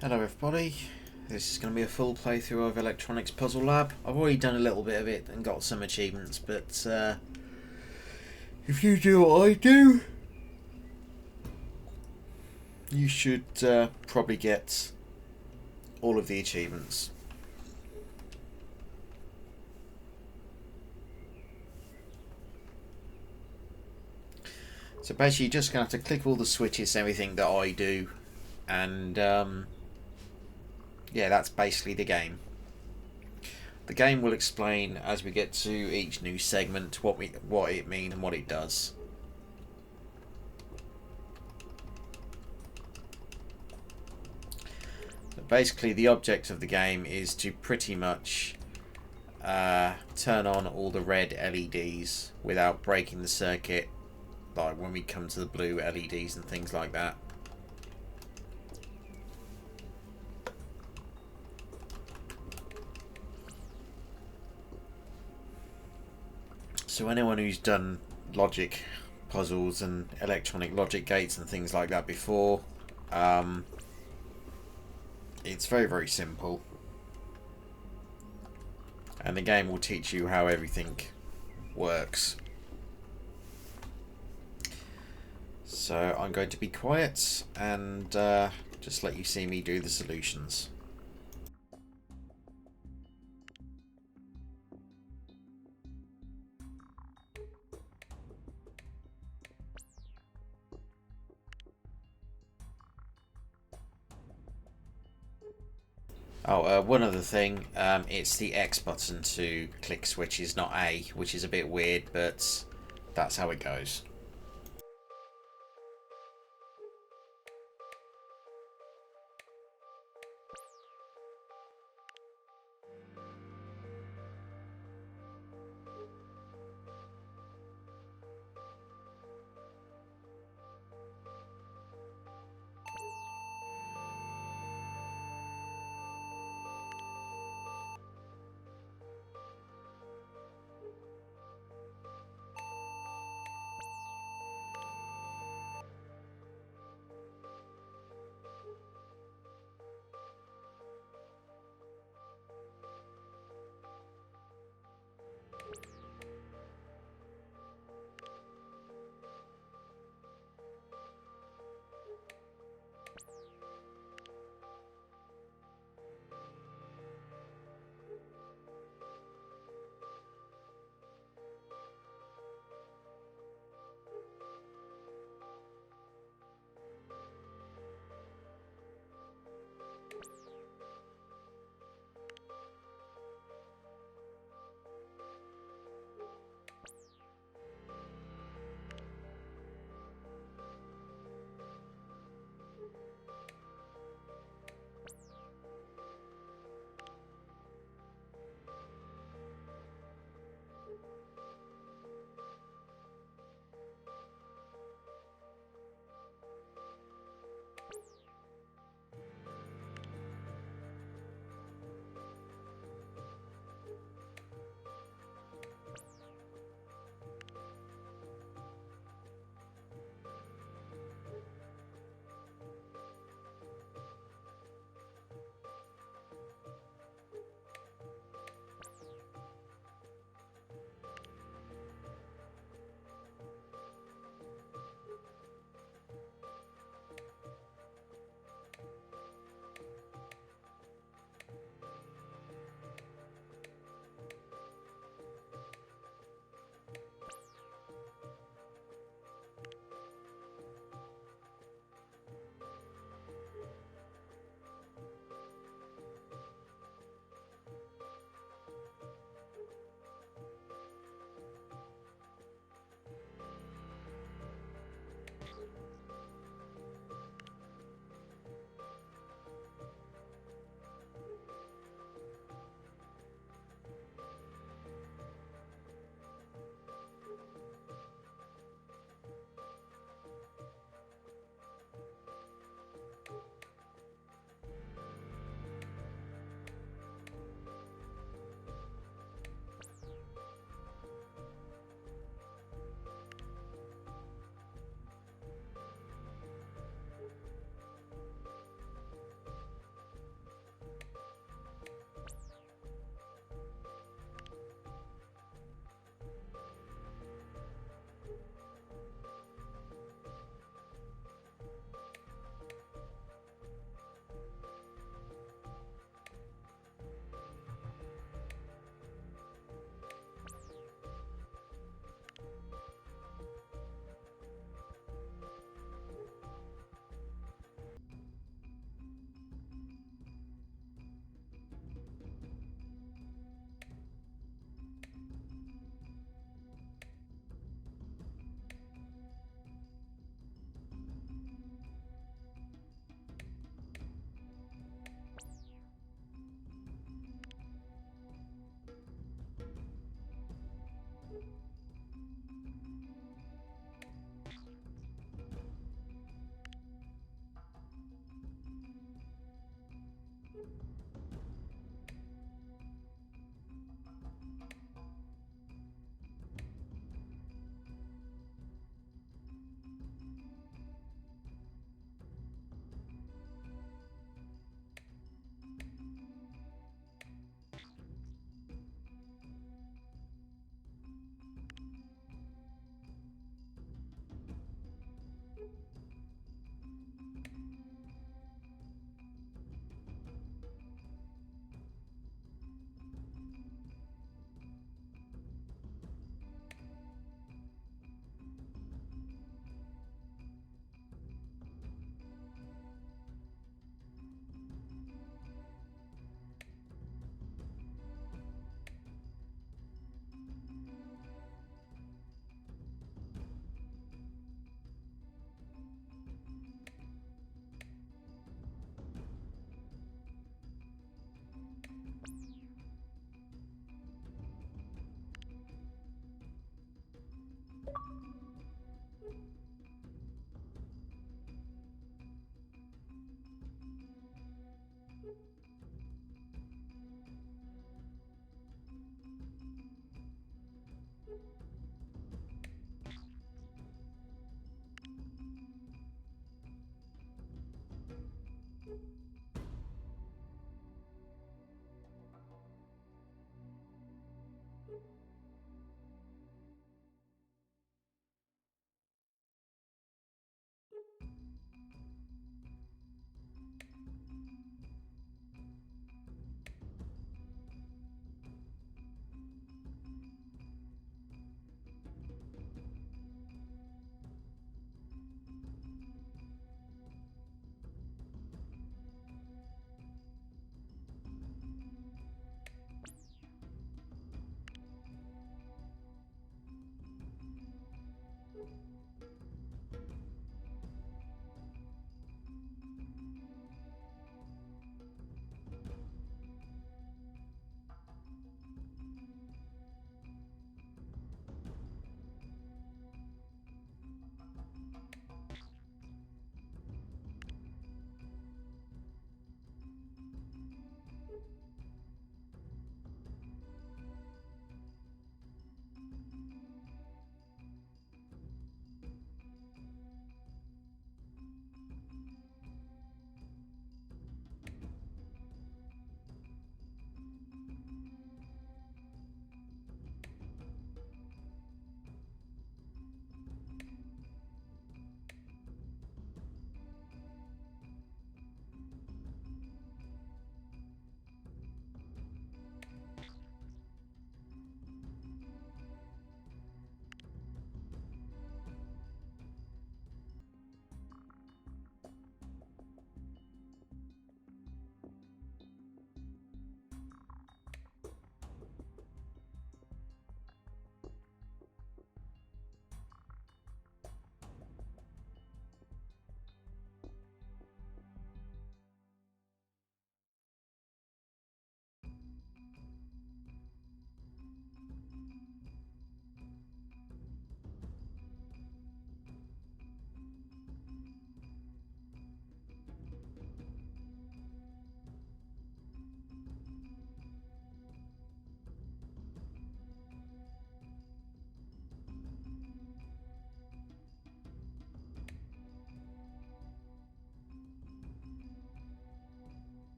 Hello everybody, this is going to be a full playthrough of Electronics Puzzle Lab. I've already done a little bit of it and got some achievements, but if you do what I do, you should probably get all of the achievements. So basically you're just going to have to click all the switches, everything that I do, and yeah, that's basically the game. The game will explain as we get to each new segment what it means and what it does. But basically, the object of the game is to pretty much turn on all the red LEDs without breaking the circuit, like when we come to the blue LEDs and things like that. So anyone who's done logic puzzles and electronic logic gates and things like that before, it's very simple, and the game will teach you how everything works. So I'm going to be quiet and just let you see me do the solutions. Oh, one other thing, it's the X button to click switches, not A, which is a bit weird, but that's how it goes.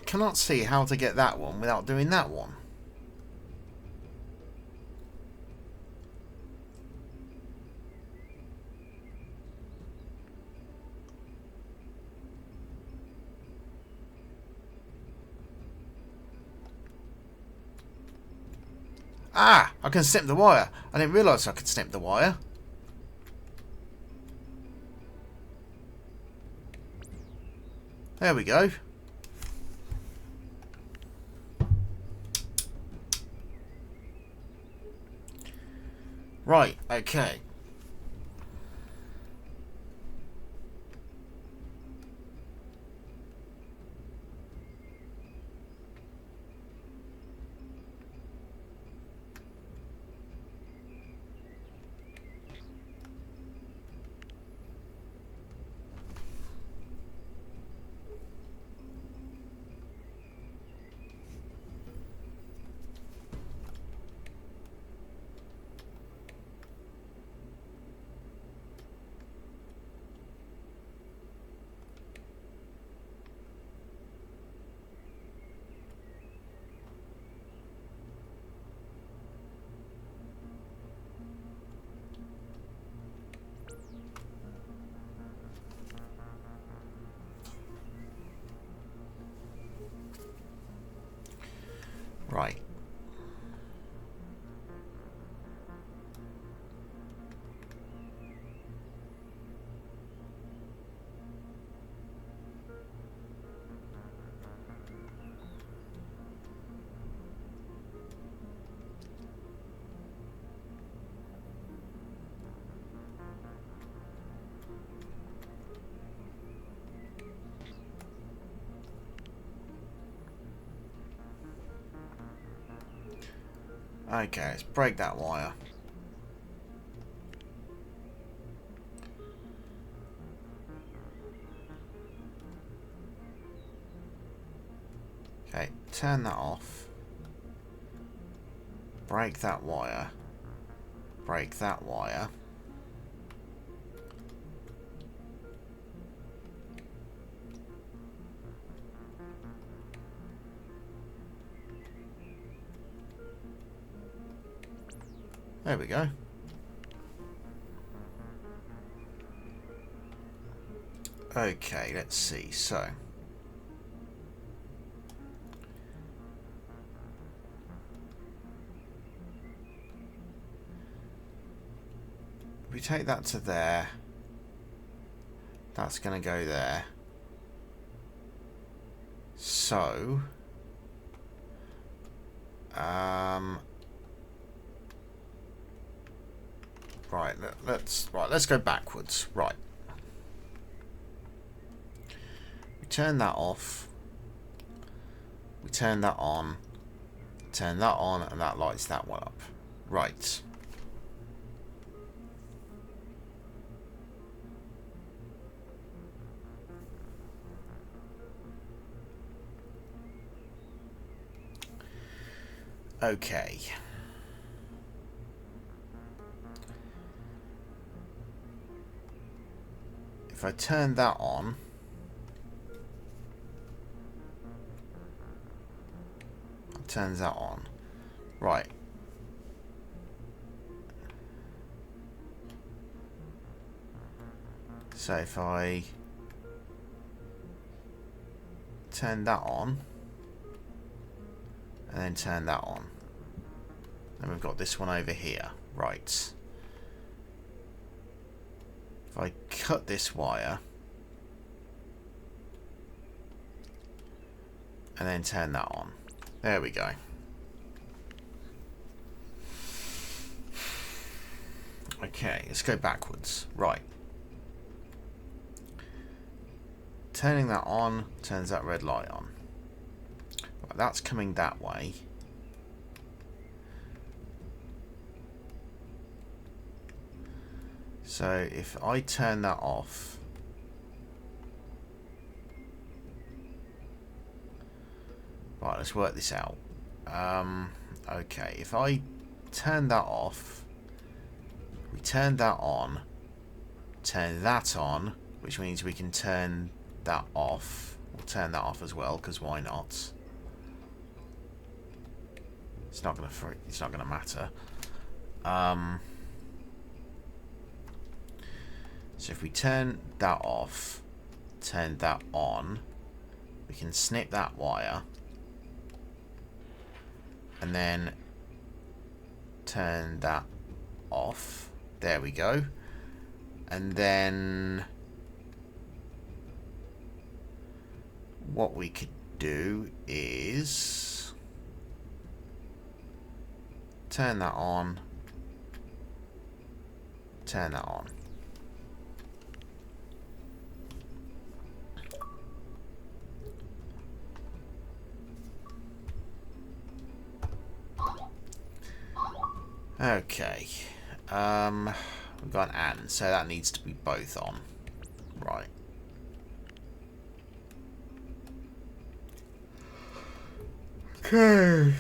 cannot see how to get that one without doing that one. Ah! I can snip the wire. I didn't realise I could snip the wire. There we go. Right, okay. Right. Okay, let's break that wire. Okay, turn that off. Break that wire. Break that wire. There we go. Okay, let's see. So, we take that to there. That's going to go there. So, right, let's go backwards. Right. We turn that off. We turn that on. Turn that on, and that lights that one up. Right. Okay. If I turn that on, it turns that on. Right. So if I turn that on, and then turn that on, then we've got this one over here. Right. If I cut this wire and then turn that on, there we go. Okay, let's go backwards. Right. Turning that on turns that red light on. Right, that's coming that way. So if I turn that off, right, let's work this out. Okay, if I turn that off, we turn that on, which means we can turn that off We'll turn that off as well, because why not? It's not gonna matter. So if we turn that off, turn that on, we can snip that wire and then turn that off. There we go. And then what we could do is turn that on, turn that on. Okay, we've got an and, so that needs to be both on. Right. Okay.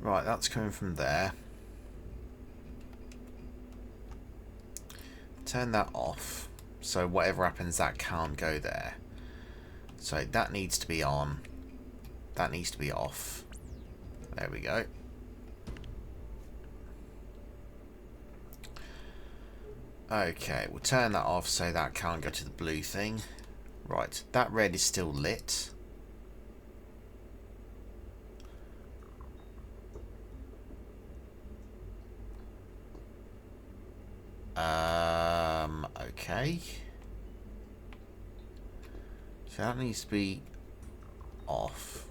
Right, that's coming from there. Turn that off, so whatever happens, that can't go there. So that needs to be on. That needs to be off. There we go. Okay, we'll turn that off so that can't go to the blue thing. Right, that red is still lit. Okay. So that needs to be off.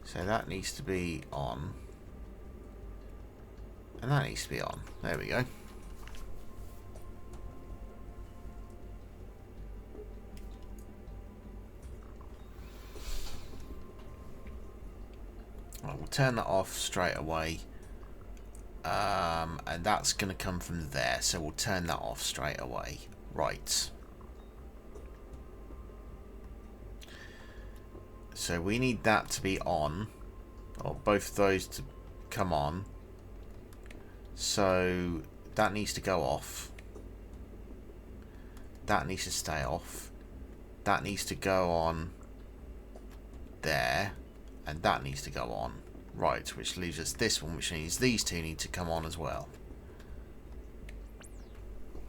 So that needs to be on. And that needs to be on. There we go. Right, we'll turn that off straight away. And that's going to come from there. So we'll turn that off straight away. Right. So we need that to be on. Or both of those to come on. So that needs to go off. That needs to stay off. That needs to go on there. And that needs to go on. Right, which leaves us this one, which means these two need to come on as well.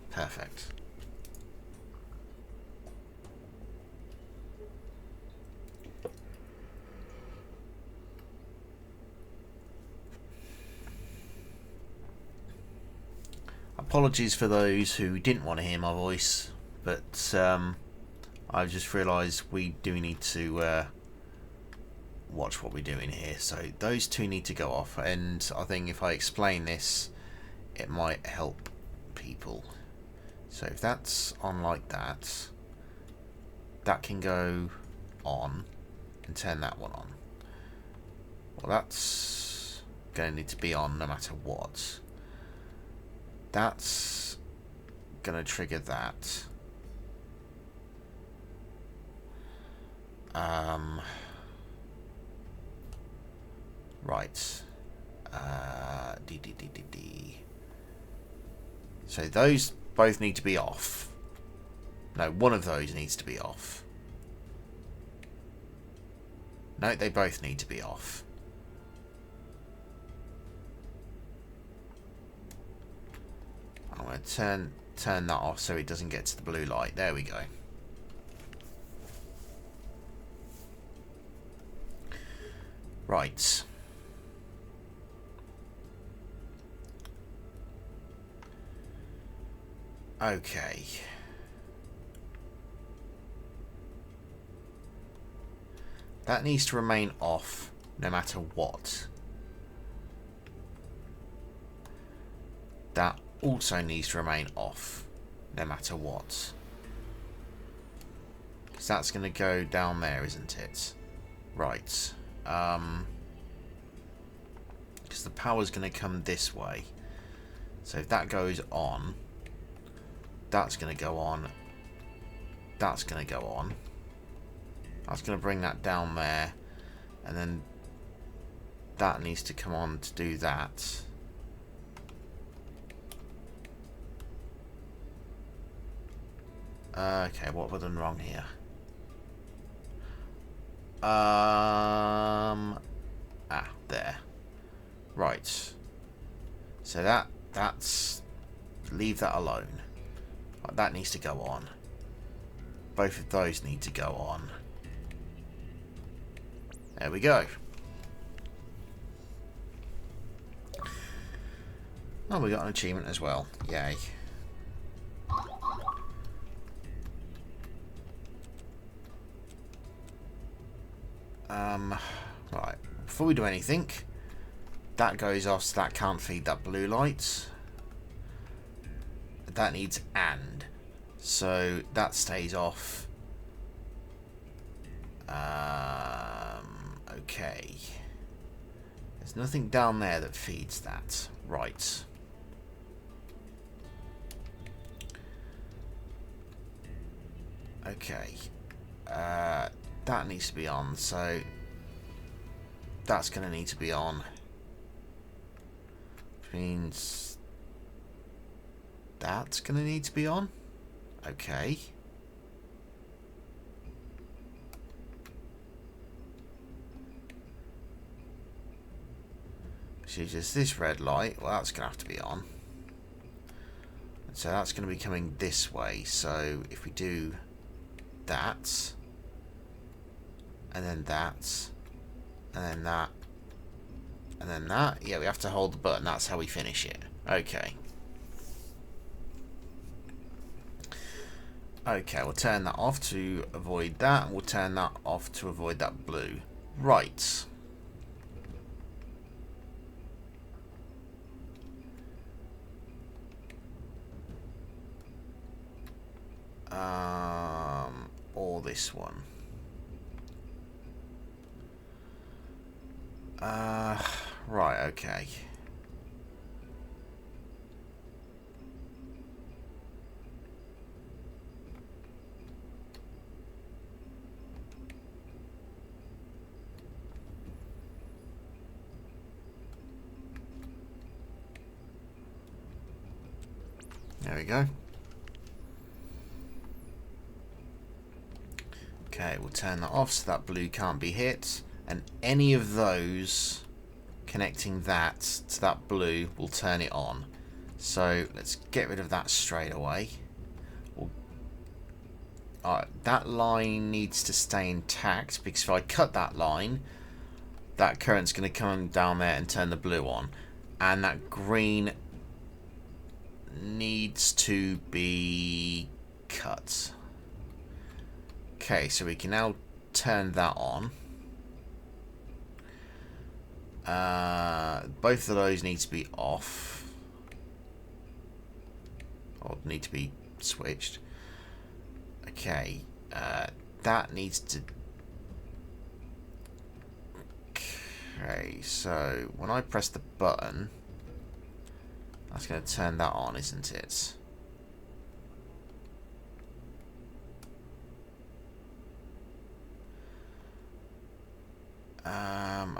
Perfect. Apologies for those who didn't want to hear my voice, but I've just realised we do need to watch what we're doing here. So those two need to go off, and I think if I explain this, it might help people. So if that's on like that, that can go on and turn that one on. Well, that's going to need to be on no matter what. That's going to trigger that. Right. So those both need to be off. No, one of those needs to be off. No, they both need to be off. I'm going to turn that off so it doesn't get to the blue light. There we go. Right. Okay. That needs to remain off no matter what. That also needs to remain off no matter what. Because that's going to go down there, isn't it? Right. Because the power's going to come this way. So if that goes on, that's going to go on that's going to go on. That's going to bring that down there. And then that needs to come on to do that. Okay, what have I done wrong here? There. Right. So that's leave that alone. Right, that needs to go on. Both of those need to go on. There we go. Oh, we got an achievement as well. Yay. Right. Before we do anything, that goes off, so that can't feed that blue light. That needs and. So that stays off. Okay. There's nothing down there that feeds that. Right. Okay. That needs to be on, so that's going to need to be on. Which means that's going to need to be on. Okay. So just this red light, well, that's going to have to be on. And so that's going to be coming this way. So if we do that, and then that, and then that, and then that, yeah, we have to hold the button. That's how we finish it. Okay. Okay, we'll turn that off to avoid that, and we'll turn that off to avoid that blue. Right. Or this one. Right, okay. There we go. Okay, we'll turn that off so that blue can't be hit, and any of those connecting that to that blue will turn it on. So let's get rid of that straight away. Alright, that line needs to stay intact, because if I cut that line, that current's going to come down there and turn the blue on, and that green needs to be cut. Okay, so we can now turn that on. Both of those need to be off, or need to be switched. Okay, that needs to... Okay, so when I press the button, that's going to turn that on, isn't it?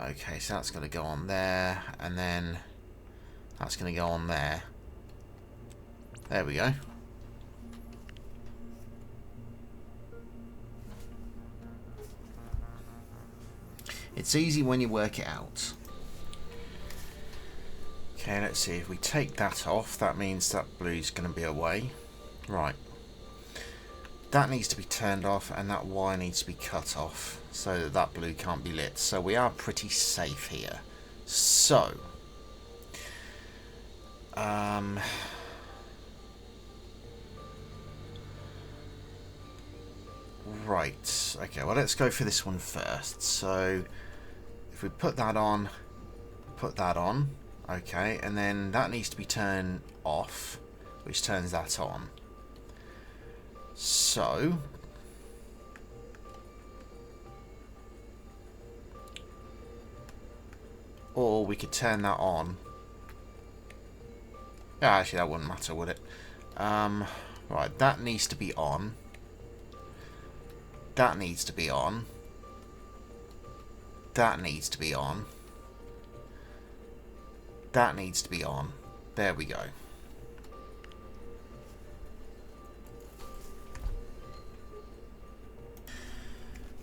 Okay, so that's going to go on there, and then that's going to go on there. There we go. It's easy when you work it out. Okay, let's see. If we take that off, that means that blue's going to be away. Right. That needs to be turned off, and that wire needs to be cut off so that that blue can't be lit. So we are pretty safe here. So, right. Okay, well, let's go for this one first. So, if we put that on, okay, and then that needs to be turned off, which turns that on. So, or we could turn that on. Yeah, actually that wouldn't matter, would it? Right, that needs to be on. That needs to be on. That needs to be on. That needs to be on. There we go.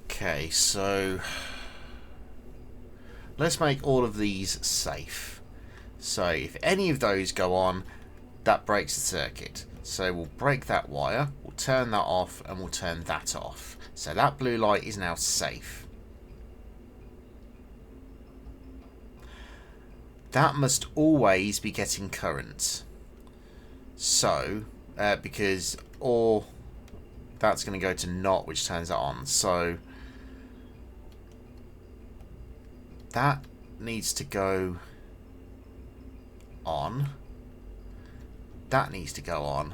Okay, so let's make all of these safe. So if any of those go on, that breaks the circuit. So we'll break that wire, we'll turn that off, and we'll turn that off. So that blue light is now safe. That must always be getting current. So, because, or that's going to go to not, which turns it on. So that needs to go on. That needs to go on.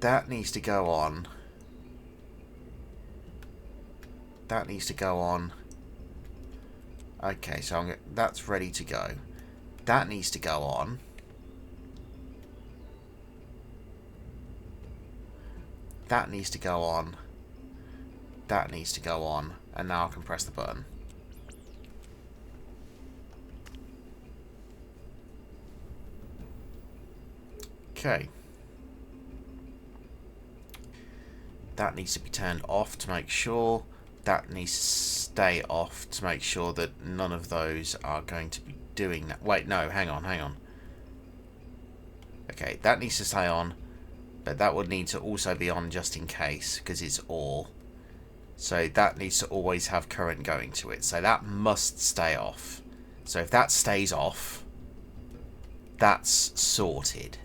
That needs to go on. That needs to go on. Okay, so that's ready to go. That needs to go on. That needs to go on. That needs to go on. And now I can press the button. Okay. That needs to be turned off to make sure. That needs to stay off to make sure that none of those are going to be doing that. Wait, no, hang on, hang on. Okay, that needs to stay on, but that would need to also be on just in case, because it's OR. So that needs to always have current going to it. So that must stay off. So if that stays off, that's sorted.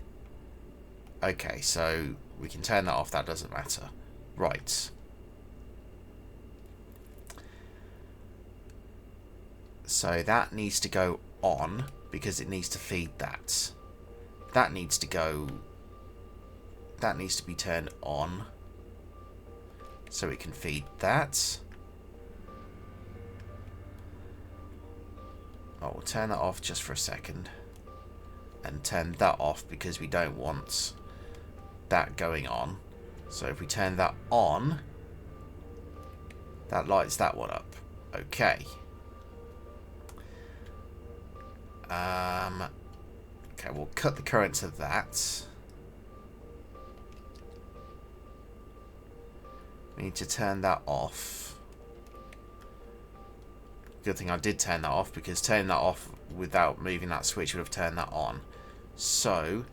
Okay, so we can turn that off, that doesn't matter. Right. So that needs to go on because it needs to feed that. That needs to go... That needs to be turned on so it can feed that. Oh, we'll turn that off just for a second. And turn that off because we don't want that going on. So if we turn that on, that lights that one up. Okay. Okay, we'll cut the current to that. We need to turn that off. Good thing I did turn that off, because turning that off without moving that switch would have turned that on. So,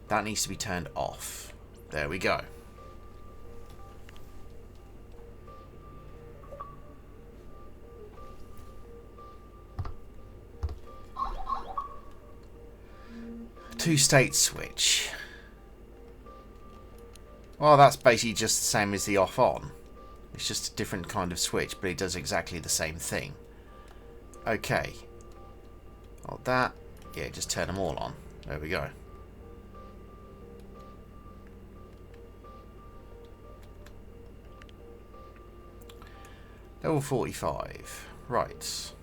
that needs to be turned off. There we go. Two-state switch. Well, that's basically just the same as the off-on. It's just a different kind of switch, but it does exactly the same thing. Okay. Well, that... Yeah, just turn them all on. There we go. Level 45. Right.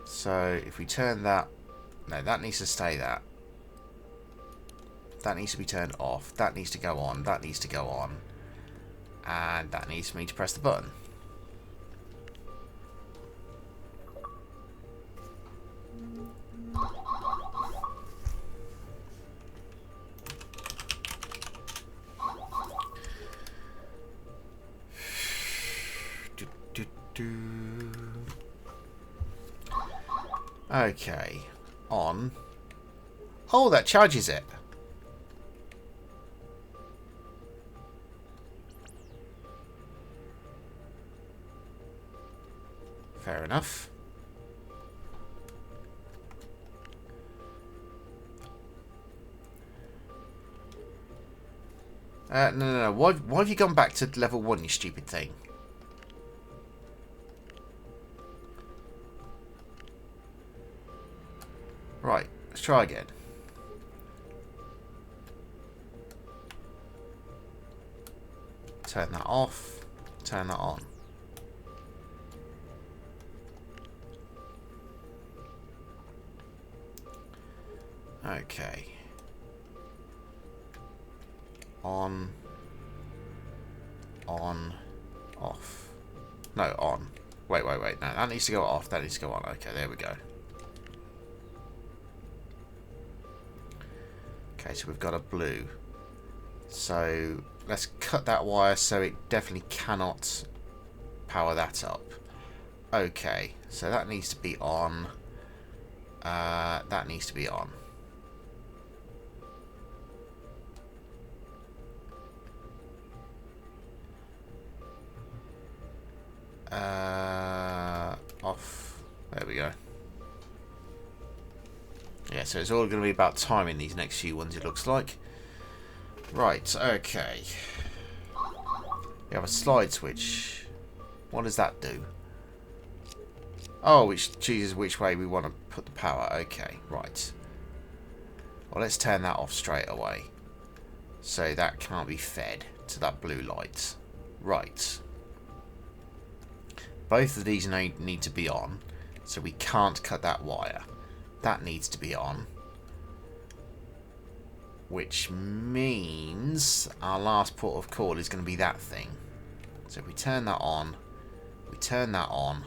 So, if we turn that... No, that needs to stay that. That needs to be turned off. That needs to go on. That needs to go on. And that needs me to press the button. Okay. On. Oh, that charges it. Fair enough. No. Why have you gone back to level 1, you stupid thing? Right, let's try again. Turn that off. Turn that on. Okay. On, off. No, on. Wait. No, that needs to go off. That needs to go on. Okay, there we go. Okay, so we've got a blue. So let's cut that wire so it definitely cannot power that up. Okay, so that needs to be on. That needs to be on. Off. There we go. Yeah, so it's all going to be about timing these next few ones, it looks like. Right, okay. We have a slide switch. What does that do? Oh, which chooses which way we want to put the power. Okay, right. Well, let's turn that off straight away. So that can't be fed to that blue light. Right. Both of these need to be on, so we can't cut that wire. That needs to be on. Which means our last port of call is going to be that thing. So if we turn that on, we turn that on,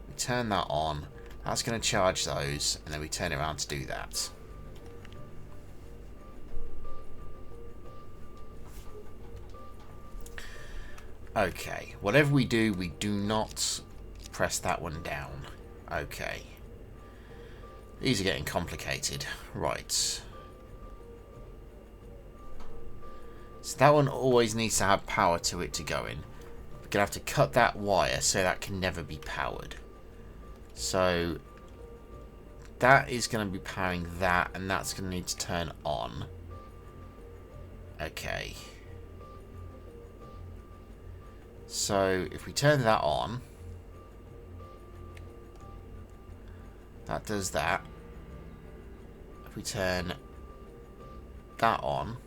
we turn that on, that's going to charge those, and then we turn it around to do that. Okay, whatever we do not press that one down. Okay. These are getting complicated. Right. So that one always needs to have power to it to go in. We're going to have to cut that wire so that can never be powered. So that is going to be powering that, and that's going to need to turn on. Okay. So if we turn that on, that does that. If we turn that on,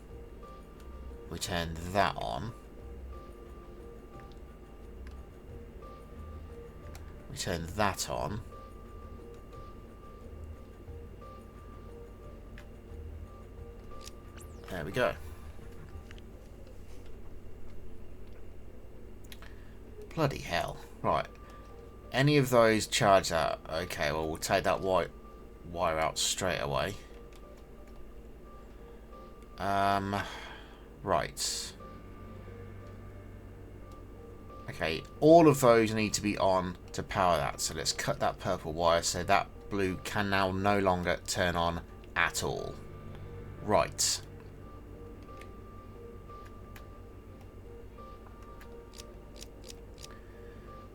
we turn that on, we turn that on, there we go. Bloody hell. Right. Any of those charge that? Okay, well, we'll take that wire out straight away. Right. Okay, all of those need to be on to power that. So let's cut that purple wire so that blue can now no longer turn on at all. Right.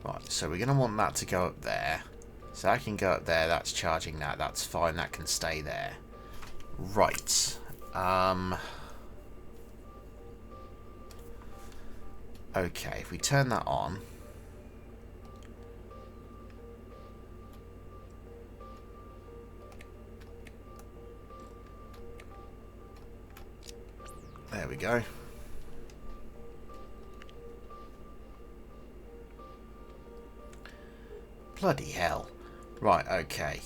Right, so we're going to want that to go up there. So that can go up there, that's charging that, that's fine, that can stay there. Right. Okay, if we turn that on. There we go. Bloody hell. Right, okay.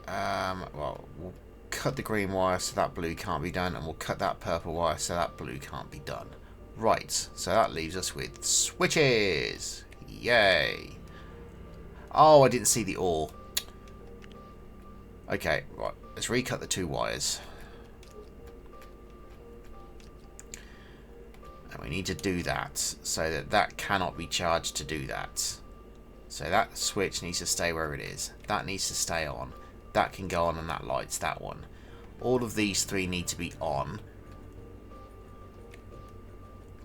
Well, we'll cut the green wire so that blue can't be done, and we'll cut that purple wire so that blue can't be done. Right, so that leaves us with switches. Yay. Oh, I didn't see the ore. Okay, right, let's recut the two wires. And we need to do that so that that cannot be charged to do that. So that switch needs to stay where it is. That needs to stay on. That can go on and that lights that one. All of these three need to be on.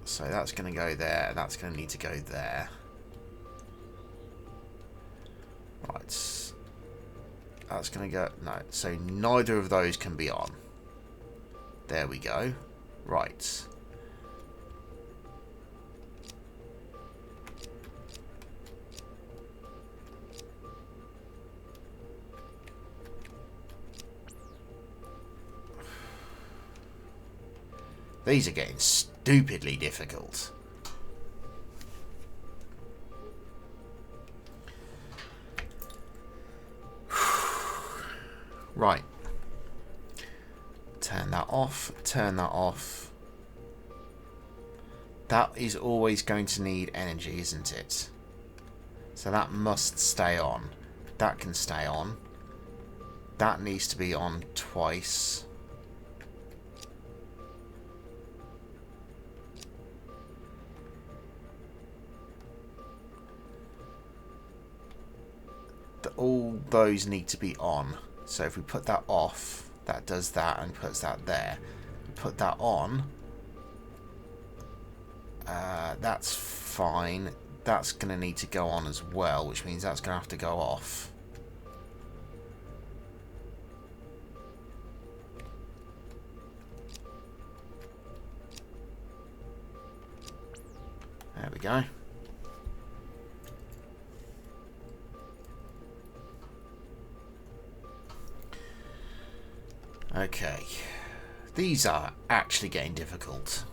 So that's going to go there. And that's going to need to go there. Right. That's going to go... No. So neither of those can be on. There we go. Right. These are getting stupidly difficult. Right. Turn that off. Turn that off. That is always going to need energy, isn't it? So that must stay on. That can stay on. That needs to be on twice. All those need to be on. So if we put that off, that does that and puts that there. We put that on. That's fine. That's going to need to go on as well, which means that's going to have to go off. There we go. Okay. These are actually getting difficult.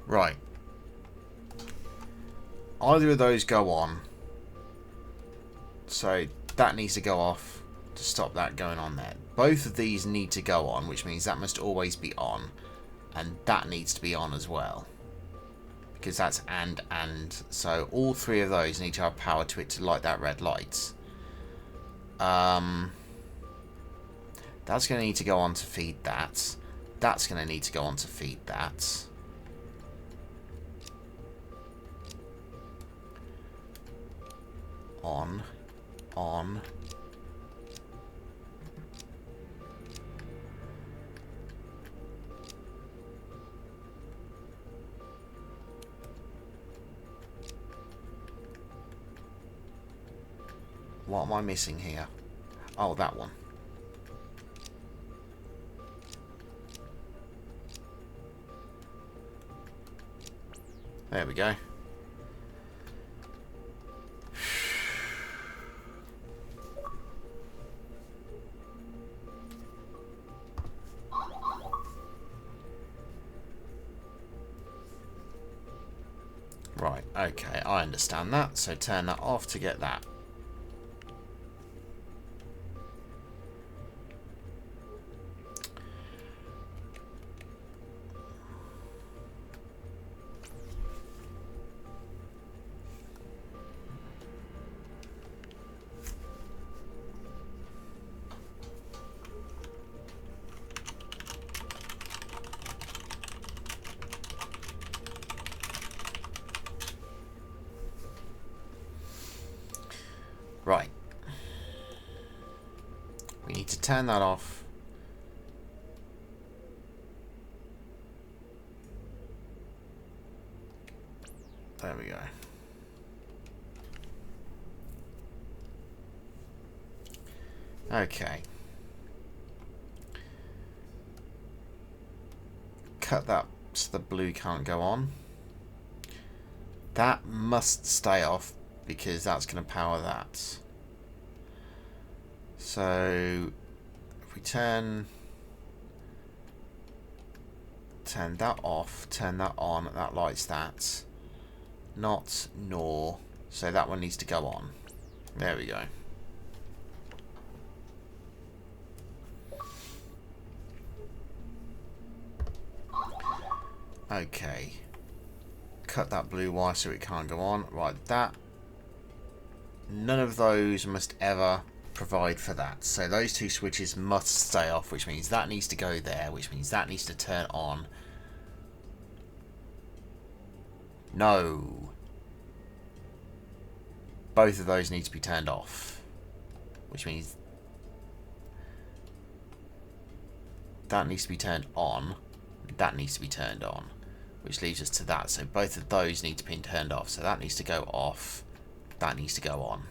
Right. Either of those go on. So that needs to go off to stop that going on there. Both of these need to go on, which means that must always be on. And that needs to be on as well. Because that's and. So all three of those need to have power to it to light that red light. That's going to need to go on to feed that. That's going to need to go on to feed that. On. What am I missing here? Oh, that one. There we go. Right, okay, I understand that. So turn that off to get that. Right. We need to turn that off. There we go. Okay. Cut that so the blue can't go on. That must stay off because that's going to power that. So if we turn that off, turn that on, that lights that. Not nor. So that one needs to go on. There we go. Okay. Cut that blue wire so it can't go on. Right, that. None of those must ever provide for that. So those two switches must stay off, which means that needs to go there, which means that needs to turn on. No. Both of those need to be turned off, which means that needs to be turned on. That needs to be turned on, which leads us to that. So both of those need to be turned off. So that needs to go off. That needs to go on.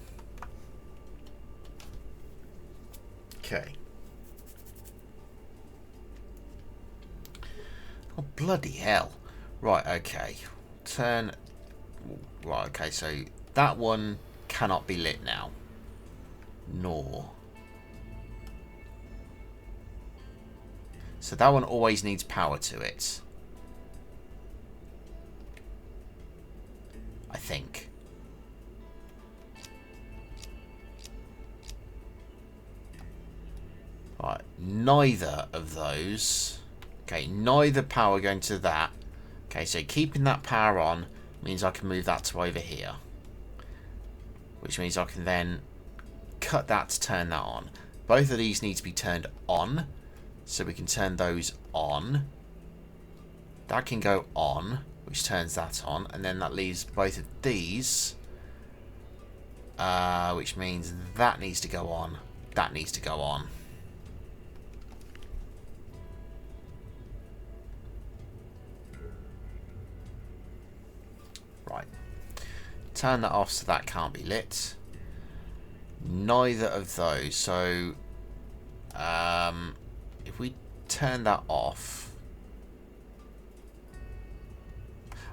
Okay. Oh, bloody hell. Right, okay. Turn... Right, okay, so that one cannot be lit now. Nor. So that one always needs power to it. I think. neither of those. Okay, neither power going to that. Okay, so keeping that power on means I can move that to over here. Which means I can then cut that to turn that on. Both of these need to be turned on. So we can turn those on. That can go on, which turns that on. And then that leaves both of these. Which means that needs to go on. That needs to go on. Right. Turn that off so that can't be lit. Neither of those. So, if we turn that off...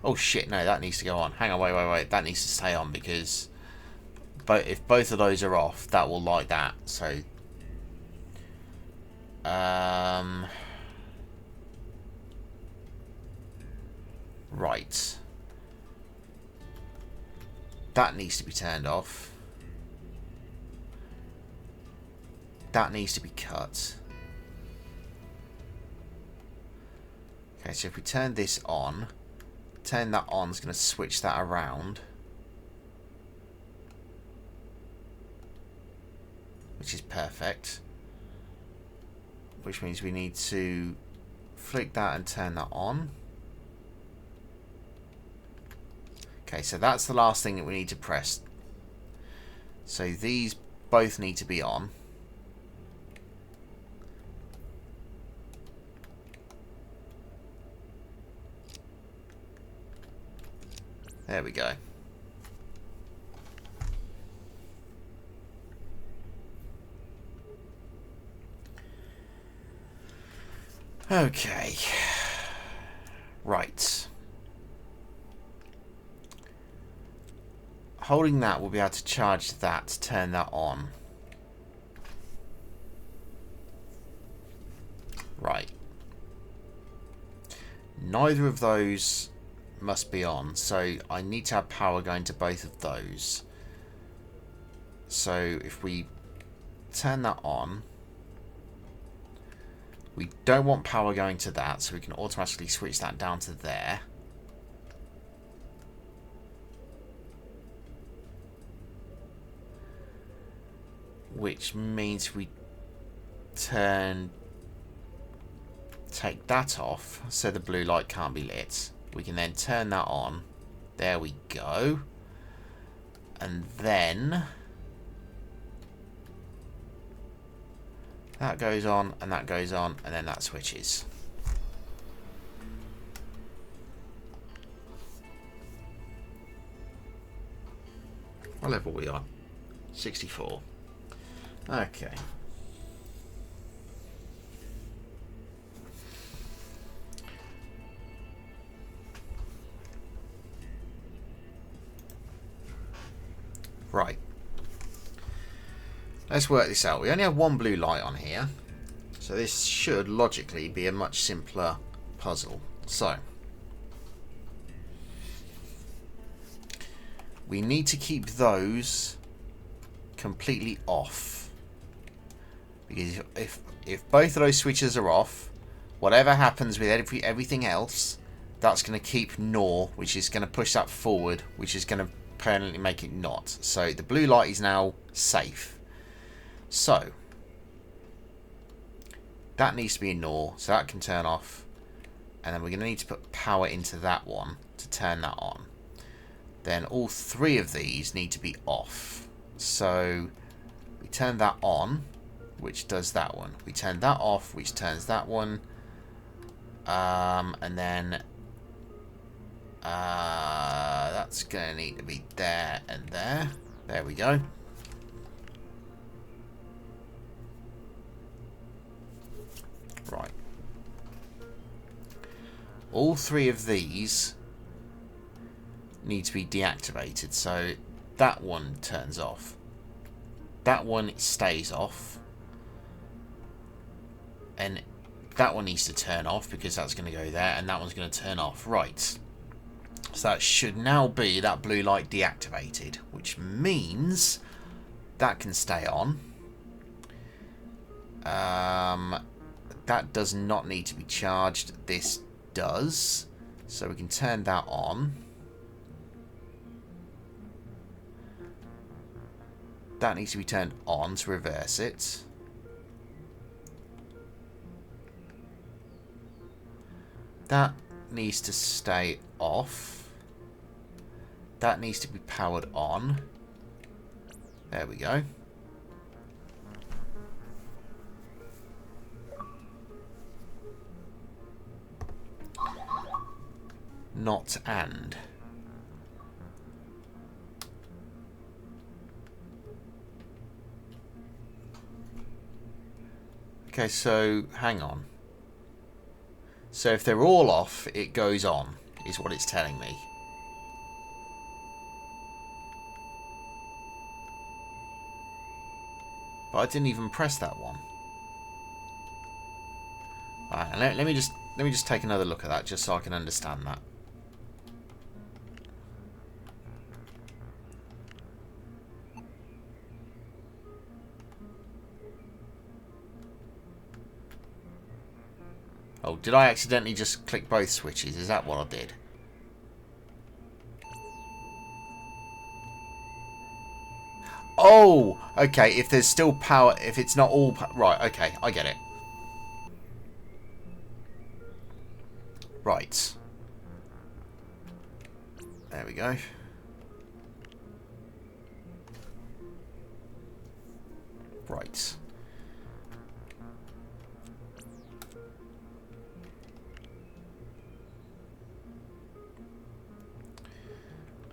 Oh shit, no, that needs to go on. Hang on, wait. That needs to stay on because... But if both of those are off, that will light that. So... Right. That needs to be turned off. That needs to be cut. Okay, so if we turn this on, turn that on is going to switch that around. Which is perfect. Which means we need to flick that and turn that on. Okay, so that's the last thing that we need to press. So these both need to be on. There we go. Okay. Right. Holding that, we'll be able to charge that to turn that on. Right. Neither of those must be on, so I need to have power going to both of those. So if we turn that on, we don't want power going to that, so we can automatically switch that down to there. Which means we take that off so the blue light can't be lit. We can then turn that on. There we go. And then that goes on and that goes on and then that switches. What level are we on? 64. Okay. Right. Let's work this out. We only have one blue light on here. So this should logically be a much simpler puzzle. So we need to keep those completely off. Because if both of those switches are off, whatever happens with everything else, that's going to keep NOR, which is going to push that forward, which is going to permanently make it not. So the blue light is now safe. So that needs to be in NOR, so that can turn off. And then we're going to need to put power into that one to turn that on. Then all three of these need to be off. So we turn that on, which does that one. We turn that off, which turns that one. And then that's going to need to be there and there. There we go. Right. All three of these need to be deactivated. So that one turns off. That one stays off. And that one needs to turn off because that's going to go there. And that one's going to turn off. Right. So that should now be that blue light deactivated. Which means that can stay on. That does not need to be charged. This does. So we can turn that on. That needs to be turned on to reverse it. That needs to stay off. That needs to be powered on. There we go. Not and. Okay, so hang on. So if they're all off, it goes on, is what it's telling me. But I didn't even press that one. Alright, let me just take another look at that just so I can understand that. Oh, did I accidentally just click both switches? Is that what I did? Oh, okay, if there's still power, if it's not all... Right, okay, I get it. Right. There we go. Right.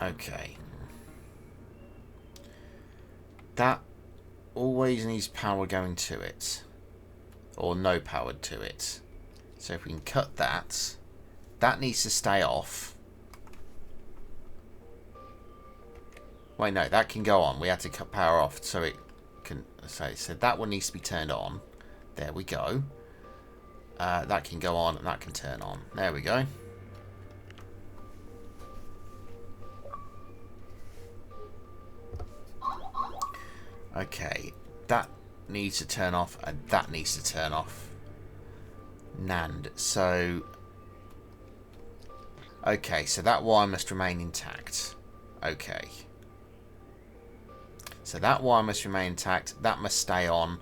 Okay. That always needs power going to it. Or no power to it. So if we can cut that, that needs to stay off. Wait, no, that can go on. We had to cut power off so it can... So that one needs to be turned on. There we go. That can go on and that can turn on. There we go. Okay, that needs to turn off and that needs to turn off. NAND. So, okay, so that wire must remain intact. Okay. So that wire must remain intact. That must stay on.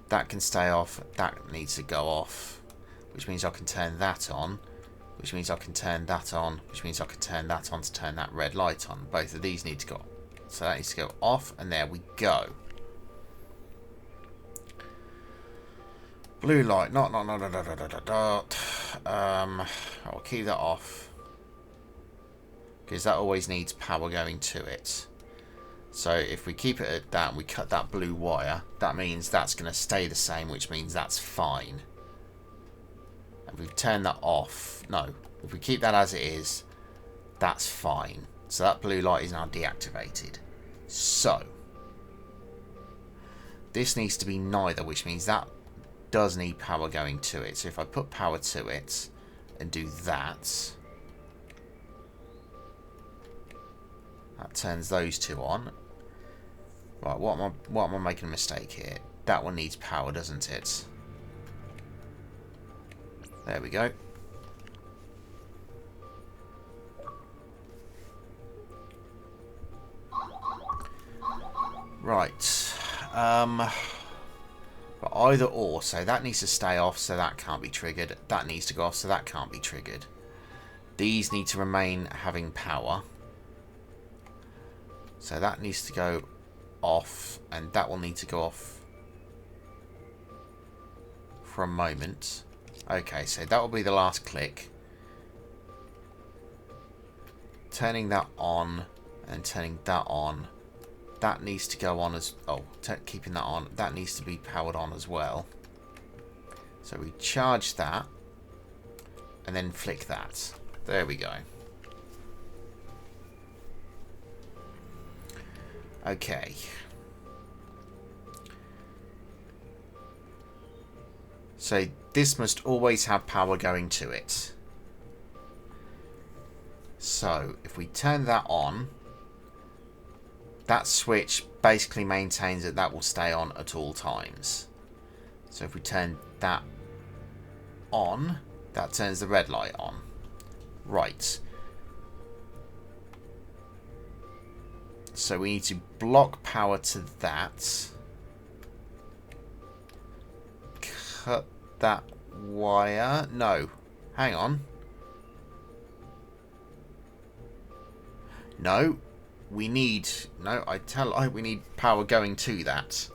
That can stay off. That needs to go off. Which means I can turn that on. Which means I can turn that on. Which means I can turn that on to turn that red light on. Both of these need to go. So that needs to go off. And there we go. Blue light. I'll keep that off. Because that always needs power going to it. So if we keep it at that and we cut that blue wire, that means that's going to stay the same, which means that's fine. And if we turn that off, no, if we keep that as it is, that's fine. So that blue light is now deactivated. So, this needs to be neither, which means that does need power going to it. So if I put power to it and do that, that turns those two on. Right, what am I making a mistake here? That one needs power, doesn't it? There we go. Right. But either or, so that needs to stay off, so that can't be triggered. That needs to go off, so that can't be triggered. These need to remain having power. So that needs to go off, and that will need to go off for a moment. Okay, so that will be the last click. Turning that on and turning that on. That needs to go on as... Oh, keeping that on. That needs to be powered on as well. So we charge that and then flick that. There we go. Okay. So this must always have power going to it. So if we turn that on, that switch basically maintains that that will stay on at all times. So if we turn that on, that turns the red light on. Right. So we need to block power to that. Cut that wire. No. Hang on. No. We need... No, we need power going to that.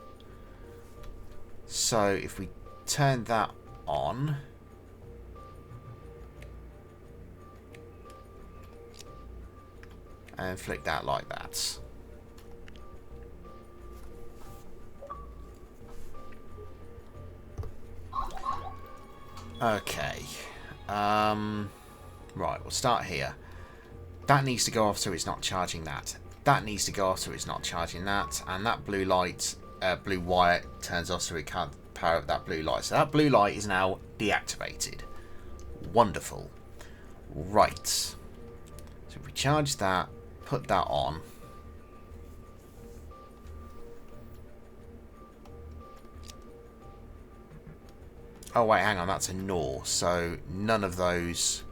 So if we turn that on... and flick that like that. Okay. Right, we'll start here. That needs to go off so it's not charging that. That needs to go off so it's not charging that. And that blue light, blue wire turns off so it can't power up that blue light. So that blue light is now deactivated. Wonderful. Right. So if we charge that, put that on. Oh wait, hang on, that's a NOR. So none of those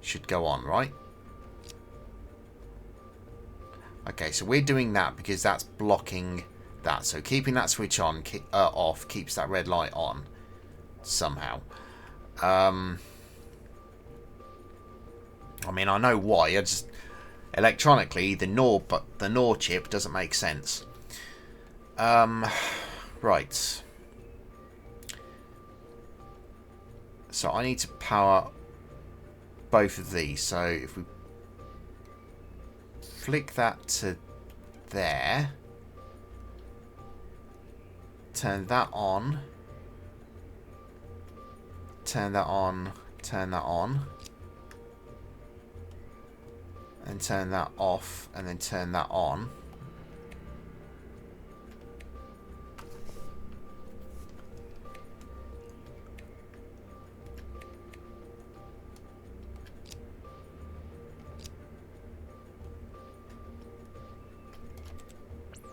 should go on, right? Okay, so we're doing that because that's blocking that. So keeping that switch on, off keeps that red light on somehow. I mean, I know why. I just electronically the NOR chip doesn't make sense. Right. So I need to power both of these. So if we flick that to there, turn that on, turn that on, turn that on, and turn that off, and then turn that on.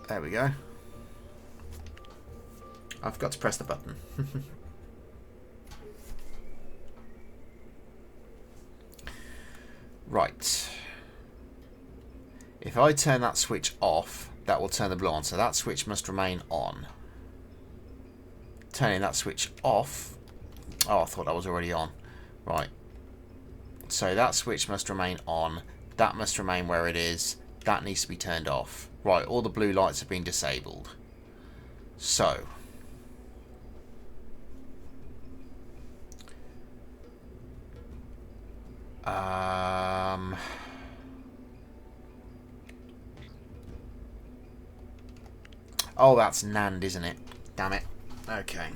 There we go. I've got to press the button. Right. If I turn that switch off, that will turn the blue on. So that switch must remain on. Turning that switch off. Oh, I thought that was already on. Right. So that switch must remain on. That must remain where it is. That needs to be turned off. Right, all the blue lights have been disabled. So. Oh, that's NAND, isn't it? Damn it. Okay.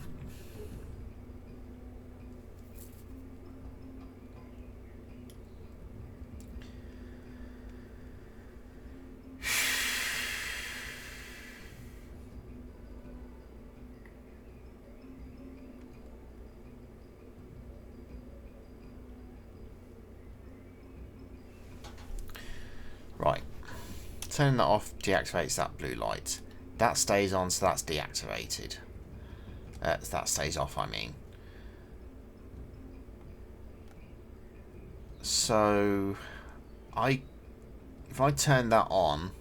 Right. Turning that off deactivates that blue light. That stays on, so that's deactivated. That stays off, I mean. So, if I turn that on,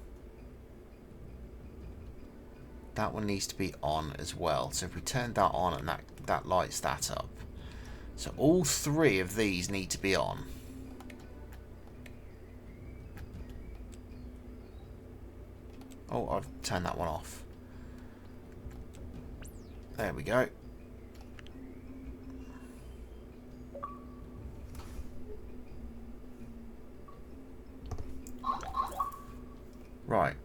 that one needs to be on as well. So if we turn that on, and that lights that up. So all three of these need to be on. Oh, I've turned that one off. There we go. Right.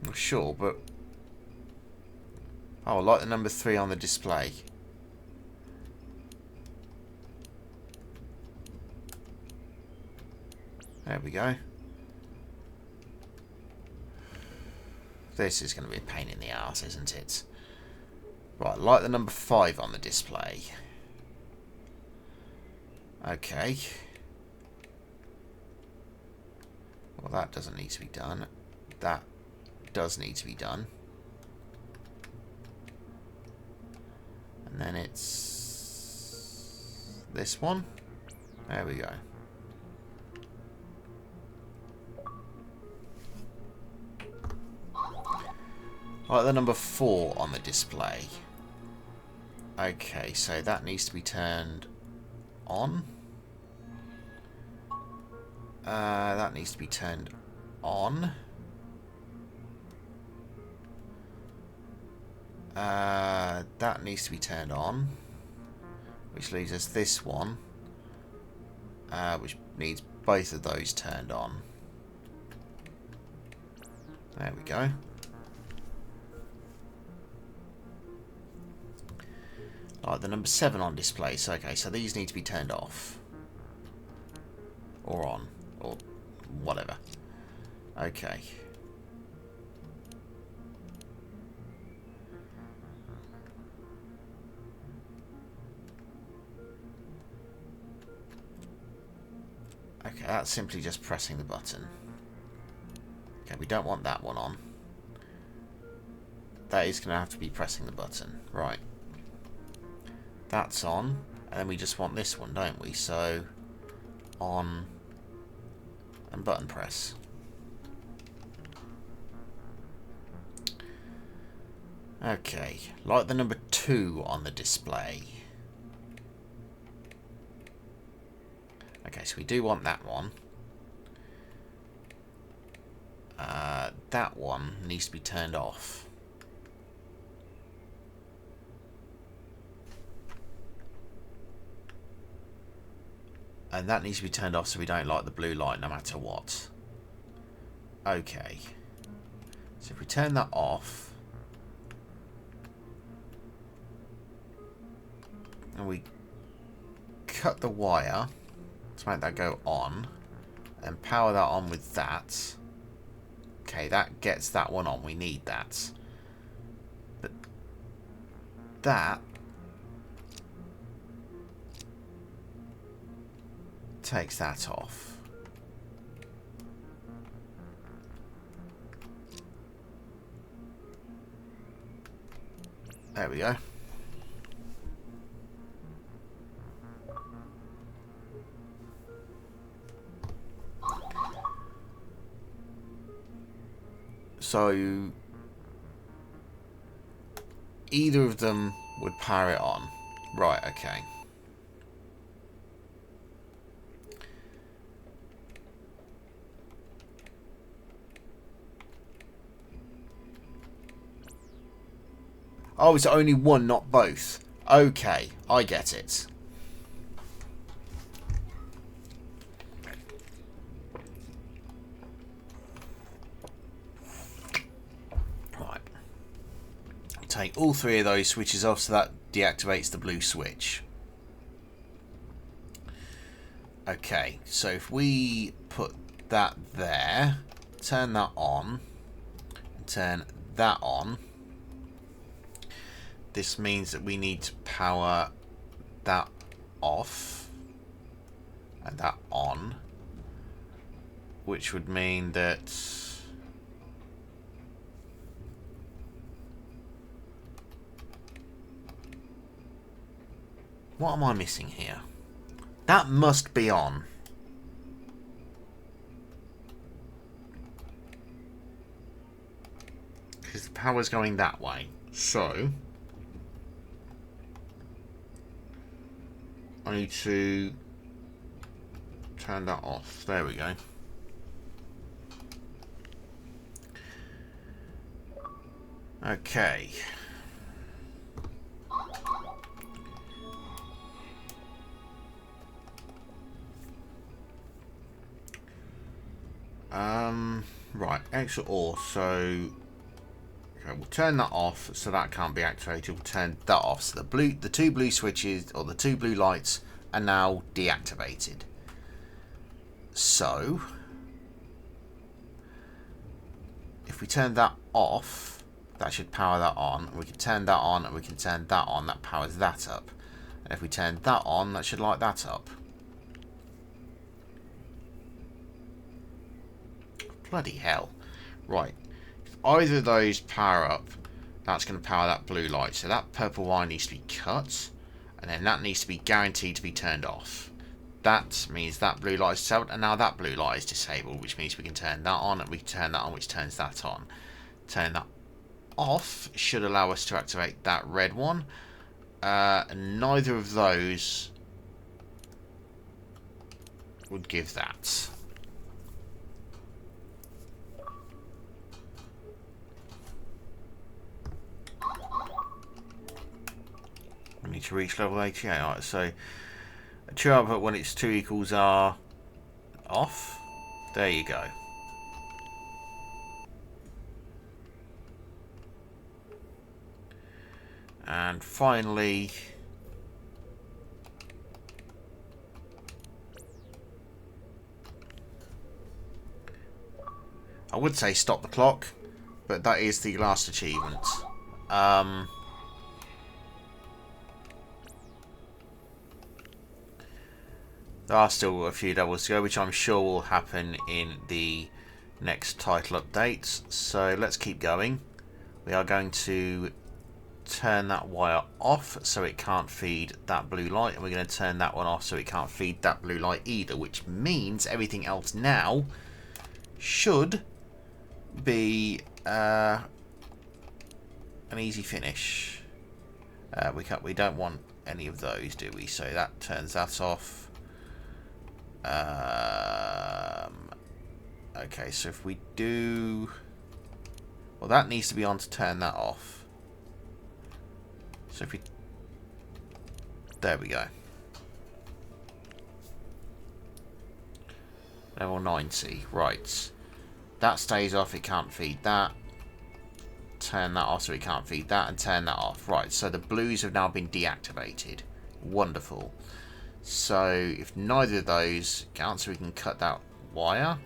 Not sure, but... oh, I like the number 3 on the display. There we go. This is going to be a pain in the arse, isn't it? Right, like the number 5 on the display. Okay. Well, that doesn't need to be done. That does need to be done. And then it's this one. There we go. Like the number 4 on the display. Okay, so that needs to be turned on. That needs to be turned on. That needs to be turned on. Which leaves us this one. Which needs both of those turned on. There we go. Like the number 7 on display. So, okay, so these need to be turned off. Or on. Or whatever. Okay. Okay, that's simply just pressing the button. Okay, we don't want that one on. That is going to have to be pressing the button. Right. That's on. And then we just want this one, don't we? So, on and button press. Okay, like the number 2 on the display. Okay, so we do want that one. That one needs to be turned off. And that needs to be turned off so we don't light the blue light no matter what. Okay. So if we turn that off. And we cut the wire to make that go on. And power that on with that. Okay, that gets that one on. We need that. But that takes that off. There we go. So either of them would power it on. Right, okay. Oh, it's only one, not both. Okay, I get it. Right. Take all 3 of those switches off so that deactivates the blue switch. Okay, so if we put that there, turn that on, and turn that on, this means that we need to power that off and that on, which would mean that what am I missing here? That must be on. Because the power's going that way. So I need to turn that off. There we go. Okay. Right, extra ore, so okay, we'll turn that off so that can't be activated. We'll turn that off so the 2 blue switches, or the 2 blue lights, are now deactivated. So if we turn that off, that should power that on. We can turn that on and we can turn that on, that powers that up. And if we turn that on, that should light that up. Bloody hell. Right. If either of those power up, That's going to power that blue light. So that purple wire needs to be cut. And then that needs to be guaranteed to be turned off. That means that blue light is disabled. And now that blue light is disabled, which means we can turn that on. And we can turn that on, which turns that on. Turn that off should allow us to activate that red one. Neither of those would give that. We need to reach level 88. Right, so true output when its 2 equals are off. There you go. And finally, I would say stop the clock, but that is the last achievement. There are still a few levels to go, which I'm sure will happen in the next title updates. So let's keep going. We are going to turn that wire off so it can't feed that blue light, and we're going to turn that one off so it can't feed that blue light either, which means everything else now should be an easy finish. We don't want any of those, do we? So that turns that off. Okay, so if we do, well, that needs to be on to turn that off. So if we, there we go. Level 90, right. That stays off, it can't feed that. Turn that off so it can't feed that, and turn that off. Right, so the blues have now been deactivated. Wonderful. So if neither of those counts, we can cut that wire.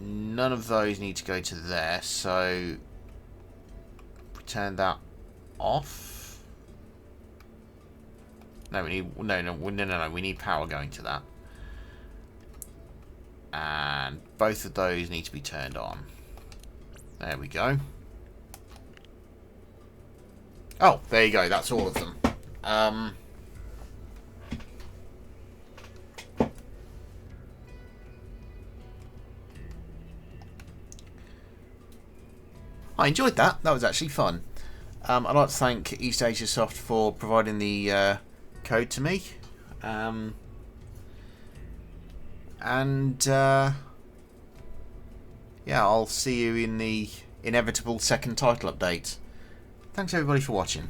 None of those need to go to there, so we turn that off. No, we need no. We need power going to that, and both of those need to be turned on. There we go. Oh, there you go. That's all of them. I enjoyed that. That was actually fun. I'd like to thank East Asia Soft for providing the code to me. Yeah, I'll see you in the inevitable second title update. Thanks everybody for watching.